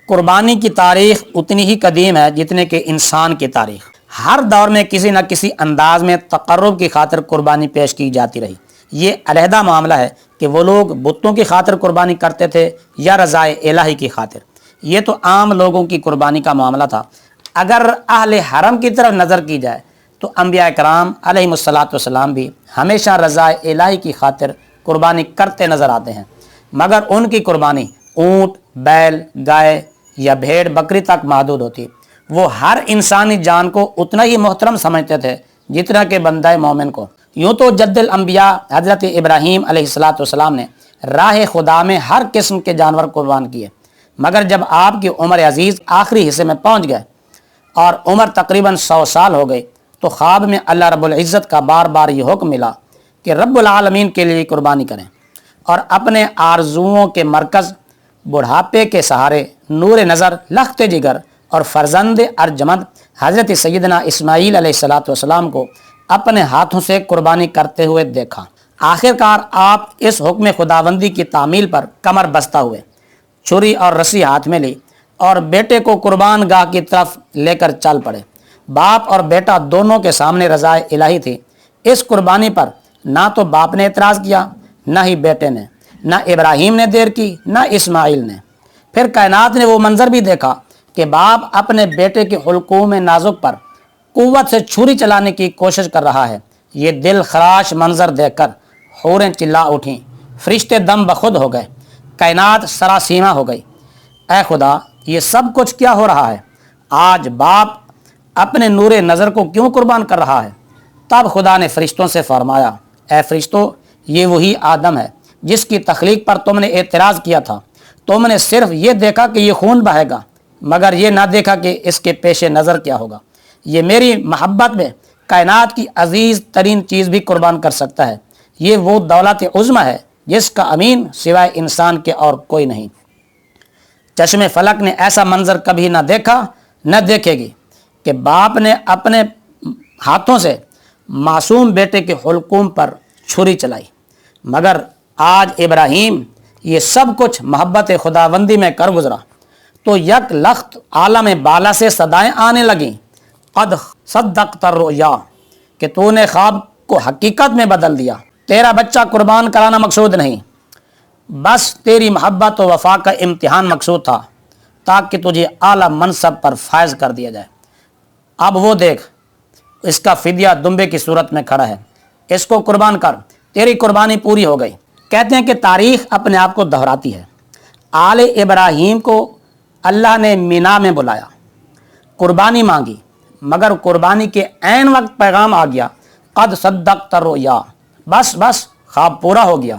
قربانی کی تاریخ اتنی ہی قدیم ہے جتنے کہ انسان کی تاریخ۔ ہر دور میں کسی نہ کسی انداز میں تقرب کی خاطر قربانی پیش کی جاتی رہی۔ یہ علیحدہ معاملہ ہے کہ وہ لوگ بتوں کی خاطر قربانی کرتے تھے یا رضائے الہی کی خاطر، یہ تو عام لوگوں کی قربانی کا معاملہ تھا۔ اگر اہل حرم کی طرف نظر کی جائے تو انبیاء کرام علیہم الصلاۃ والسلام بھی ہمیشہ رضائے الہی کی خاطر قربانی کرتے نظر آتے ہیں، مگر ان کی قربانی اونٹ، بیل، گائے یا بھیڑ بکری تک محدود ہوتی۔ وہ ہر انسانی جان کو اتنا ہی محترم سمجھتے تھے جتنا کہ بندہ مومن کو۔ یوں تو جد الانبیاء حضرت ابراہیم علیہ الصلاۃ والسلام نے راہ خدا میں ہر قسم کے جانور قربان کیے، مگر جب آپ کی عمر عزیز آخری حصے میں پہنچ گئے اور عمر تقریباً 100 سال ہو گئی تو خواب میں اللہ رب العزت کا بار بار یہ حکم ملا کہ رب العالمین کے لیے قربانی کریں، اور اپنے آرزوؤں کے مرکز، بڑھاپے کے سہارے، نور نظر، لخت جگر اور فرزند ارجمند حضرت سیدنا اسماعیل علیہ الصلاۃ والسلام کو اپنے ہاتھوں سے قربانی کرتے ہوئے دیکھا۔ آخرکار آپ اس حکم خداوندی کی تعمیل پر کمر بستہ ہوئے، چھری اور رسی ہاتھ میں لی اور بیٹے کو قربان گاہ کی طرف لے کر چل پڑے۔ باپ اور بیٹا دونوں کے سامنے رضائے الہی تھی۔ اس قربانی پر نہ تو باپ نے اعتراض کیا، نہ ہی بیٹے نے، نہ ابراہیم نے دیر کی، نہ اسماعیل نے۔ پھر کائنات نے وہ منظر بھی دیکھا کہ باپ اپنے بیٹے کے حلقوم نازک پر قوت سے چھری چلانے کی کوشش کر رہا ہے۔ یہ دل خراش منظر دیکھ کر حوریں چلا اٹھیں، فرشتے دم بخود ہو گئے، کائنات سراسیمہ ہو گئی۔ اے خدا، یہ سب کچھ کیا ہو رہا ہے؟ آج باپ اپنے نور نظر کو کیوں قربان کر رہا ہے؟ تب خدا نے فرشتوں سے فرمایا، اے فرشتوں، یہ وہی آدم ہے جس کی تخلیق پر تم نے اعتراض کیا تھا۔ تم نے صرف یہ دیکھا کہ یہ خون بہے گا، مگر یہ نہ دیکھا کہ اس کے پیش نظر کیا ہوگا۔ یہ میری محبت میں کائنات کی عزیز ترین چیز بھی قربان کر سکتا ہے۔ یہ وہ دولت عظمی ہے جس کا امین سوائے انسان کے اور کوئی نہیں۔ چشم فلک نے ایسا منظر کبھی نہ دیکھا، نہ دیکھے گی کہ باپ نے اپنے ہاتھوں سے معصوم بیٹے کے حلقوم پر چھری چلائی۔ مگر آج ابراہیم یہ سب کچھ محبت خداوندی میں کر گزرا تو یک لخت عالم بالا سے صدائیں آنے لگیں، قد صدقت الرؤیا، کہ تو نے خواب کو حقیقت میں بدل دیا۔ تیرا بچہ قربان کرانا مقصود نہیں، بس تیری محبت و وفا کا امتحان مقصود تھا تاکہ تجھے اعلیٰ منصب پر فائز کر دیا جائے۔ اب وہ دیکھ، اس کا فدیہ دمبے کی صورت میں کھڑا ہے، اس کو قربان کر، تیری قربانی پوری ہو گئی۔ کہتے ہیں کہ تاریخ اپنے آپ کو دہراتی ہے۔ آل ابراہیم کو اللہ نے مینا میں بلایا، قربانی مانگی، مگر قربانی کے عین وقت پیغام آ گیا، قد صدقت الرؤیا، بس خواب پورا ہو گیا۔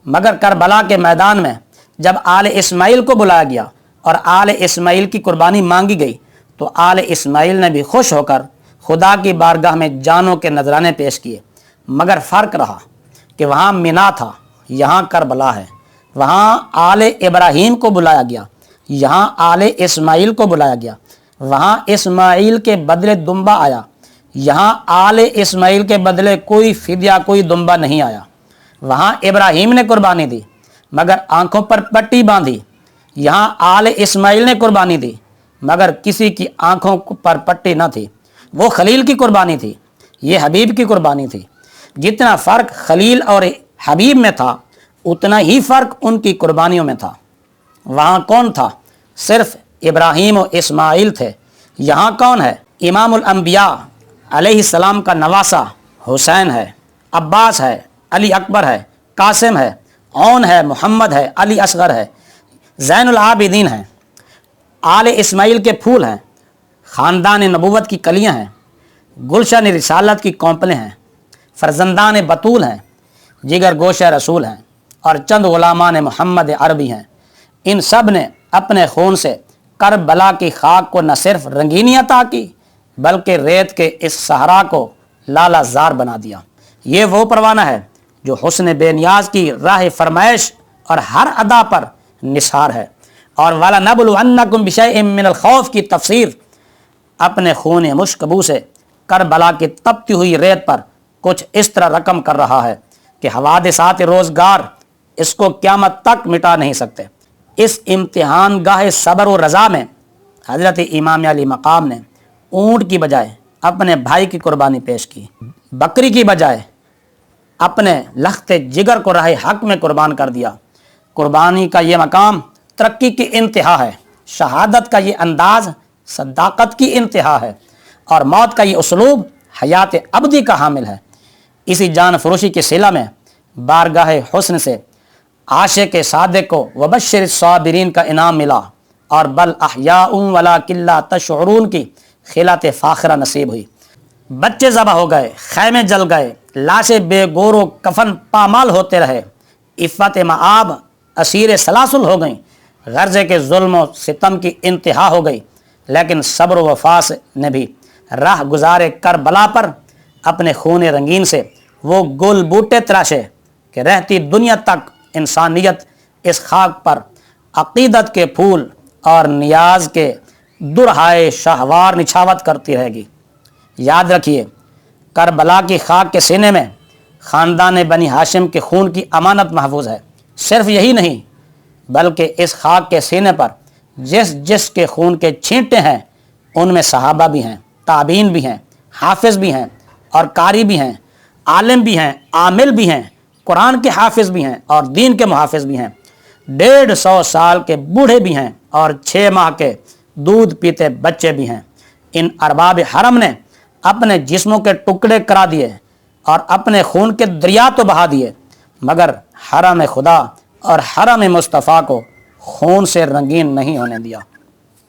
مگر کربلا کے میدان میں جب آل اسماعیل کو بلایا گیا اور آل اسماعیل کی قربانی مانگی گئی تو آل اسماعیل نے بھی خوش ہو کر خدا کی بارگاہ میں جانوں کے نذرانے پیش کیے، مگر فرق رہا کہ وہاں مینا تھا، یہاں کربلا ہے۔ وہاں آل ابراہیم کو بلایا گیا، یہاں آل اسماعیل کو بلایا گیا۔ وہاں اسماعیل کے بدلے دمبا آیا، یہاں آل اسماعیل کے بدلے کوئی فدیہ، کوئی دمبا نہیں آیا۔ وہاں ابراہیم نے قربانی دی مگر آنکھوں پر پٹی باندھی، یہاں آل اسماعیل نے قربانی دی مگر کسی کی آنکھوں پر پٹی نہ تھی۔ وہ خلیل کی قربانی تھی، یہ حبیب کی قربانی تھی۔ جتنا فرق خلیل اور حبیب میں تھا اتنا ہی فرق ان کی قربانیوں میں تھا۔ وہاں کون تھا؟ صرف ابراہیم و اسماعیل تھے۔ یہاں کون ہے؟ امام الانبیاء علیہ السلام کا نواسہ حسین ہے، عباس ہے، علی اکبر ہے، قاسم ہے، عون ہے، محمد ہے، علی اصغر ہے، زین العابدین ہیں، آل اسماعیل کے پھول ہیں، خاندان نبوت کی کلیاں ہیں، گلشن رسالت کی کونپلیں ہیں، فرزندان بطول ہیں، جگر گوشہ رسول ہیں، اور چند غلامان محمد عربی ہیں۔ ان سب نے اپنے خون سے کربلا کی خاک کو نہ صرف رنگینی عطا کی بلکہ ریت کے اس صحرا کو لالا زار بنا دیا۔ یہ وہ پروانہ ہے جو حسن بے نیاز کی راہ فرمائش اور ہر ادا پر نثار ہے۔ اور وَلَنَبْلُوَنَّكُمْ بِشَيْءٍ مِّنَ الْخَوْفِ کی تفسیر اپنے خون مشکبو سے کربلا کی تپتی ہوئی ریت پر کچھ اس طرح رقم کر رہا ہے کہ حوادثات روزگار اس کو قیامت تک مٹا نہیں سکتے۔ اس امتحان گاہ صبر و رضا میں حضرت امام علی مقام نے اونٹ کی بجائے اپنے بھائی کی قربانی پیش کی، بکری کی بجائے اپنے لخت جگر کو راہ حق میں قربان کر دیا۔ قربانی کا یہ مقام ترقی کی انتہا ہے، شہادت کا یہ انداز صداقت کی انتہا ہے، اور موت کا یہ اسلوب حیات ابدی کا حامل ہے۔ اسی جان فروشی کے صلہ میں بارگاہ حسن سے عاشق صادق کو وبشر الصابرین کا انعام ملا، اور بل احیاء ولکن لا تشعرون کی خلعت فاخرہ نصیب ہوئی۔ بچے ذبح ہو گئے، خیمے جل گئے، لاشیں بے گور و کفن پامال ہوتے رہے، عفت معاب اسیر سلاسل ہو گئیں، غرضے کے ظلم و ستم کی انتہا ہو گئی، لیکن صبر و وفاس نے بھی راہ گزارے کربلا پر اپنے خون رنگین سے وہ گل بوٹے تراشے کہ رہتی دنیا تک انسانیت اس خاک پر عقیدت کے پھول اور نیاز کے درہائے شاہوار نچھاوت کرتی رہے گی۔ یاد رکھیے، کربلا کی خاک کے سینے میں خاندان بنی ہاشم کے خون کی امانت محفوظ ہے۔ صرف یہی نہیں بلکہ اس خاک کے سینے پر جس کے خون کے چھینٹے ہیں ان میں صحابہ بھی ہیں، تابعین بھی ہیں، حافظ بھی ہیں اور قاری بھی ہیں، عالم بھی ہیں، عامل بھی ہیں، قرآن کے حافظ بھی ہیں اور دین کے محافظ بھی ہیں، 150 سال کے بوڑھے بھی ہیں اور 6 ماہ کے دودھ پیتے بچے بھی ہیں۔ ان ارباب حرم نے اپنے جسموں کے ٹکڑے کرا دیے اور اپنے خون کے دریا تو بہا دیے، مگر حرم خدا اور حرم مصطفیٰ کو خون سے رنگین نہیں ہونے دیا۔